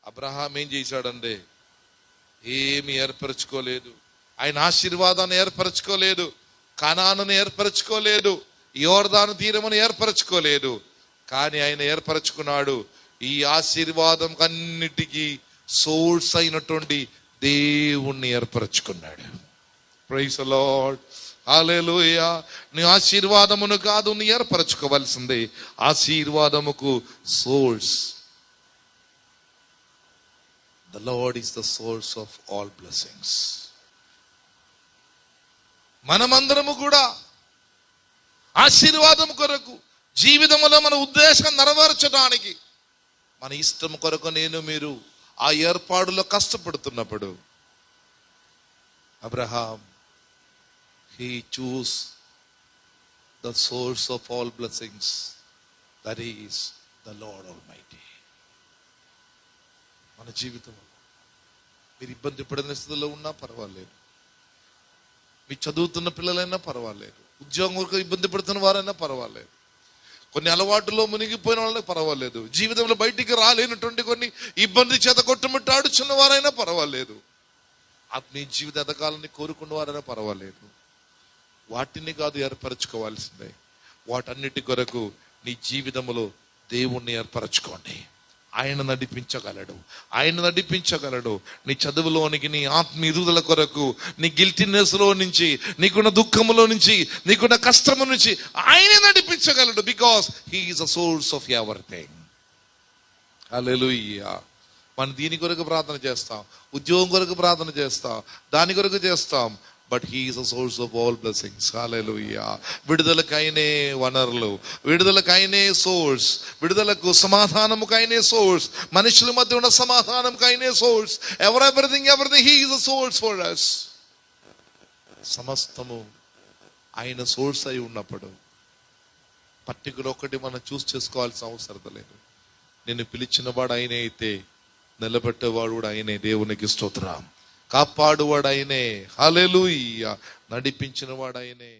Abraham ఏం చేశాడంటే ఏమి ఏర్పరచుకోలేదు. ఆయన ఆశీర్వాదాన్ని ఏర్పరచుకోలేదు, కనానును ఏర్పరచుకోలేదు, యోర్దాను తీరమును ఏర్పరచుకోలేదు. కానీ ఆయన ఏర్పరచుకున్నాడు ఈ ఆశీర్వాదం అన్నిటికీ సోర్స్ అయినటువంటి దేవుణ్ణి ఏర్పరచుకున్నాడు. ప్రైజ్ ది లార్డ్, హల్లెలూయా. నీ ఆశీర్వాదమును కాదు నీ ఏర్పరచుకోవాల్సిందే, ఆశీర్వాదముకు source. The Lord is the source of all blessings. మనమందరము కూడా ఆశీర్వాదం కొరకు, జీవితంలో మన ఉద్దేశం నెరవేర్చడానికి, మన ఇష్టం కొరకు నేను మీరు ఆ ఏర్పాటులో కష్టపడుతున్నప్పుడు, Abraham he chose the source of all blessings, that is the Lord Almighty. మన జీవితంలో మీరు ఇబ్బంది పడిన స్థితిలో ఉన్నా పర్వాలేదు, మీ చదువుతున్న పిల్లలైనా పర్వాలేదు, ఉద్యోగం కొరకు ఇబ్బంది పడుతున్న వారైనా పర్వాలేదు, కొన్ని అలవాటులో మునిగిపోయిన వాళ్ళకి పర్వాలేదు, జీవితంలో బయటికి రాలేనటువంటి కొన్ని ఇబ్బంది చేత కొట్టుమిట్టాడుచున్న వారైనా పర్వాలేదు, ఆత్మీయ జీవిత ఎదగాలని కోరుకున్న వారైనా పర్వాలేదు, వాటిని కాదు ఏర్పరచుకోవాల్సిందే, వాటన్నిటి కొరకు నీ జీవితంలో దేవుణ్ణి ఏర్పరచుకోండి. ఆయన నడిపించగలడు, ఆయన నడిపించగలడు. నీ చదువులోనికి, నీ ఆత్మీయ ఎదుగుదల కొరకు, నీ గిల్టీనెస్ లో నుంచి, నీకున్న దుఃఖములో నుంచి, నీకున్న కష్టము నుంచి ఆయనే నడిపించగలడు. Because he is the source of everything. Hallelujah. మనం దీని కొరకు ప్రార్థన చేస్తాం, ఉద్యోగం కొరకు ప్రార్థన చేస్తాం, దాని కొరకు చేస్తాం, but he is the source of all blessings. Hallelujah. విడుదలకైనే వనరులు, విడుదలకైనే సోర్స్, విడుదలకు సమాధానముకైనే సోర్స్, మనుషుల మధ్య ఉన్న సమాధానంకైనే source. Everything he is the source for us. సమస్తము ఆయన సోర్స్ అయి ఉన్నప్పుడు పర్టికులర్ ఒకటి మనం చూస్ చేసుకోవాల్సిన అవసరం లేదు. నిన్ను పిలిచిన వాడు ఆయనే అయితే నిలబెట్టేవాడు కూడా ఆయనే. దేవునికి స్తోత్రం. కాపాడువాడు ఆయనే. హల్లెలూయా. నడిపించిన వాడు ఆయనే.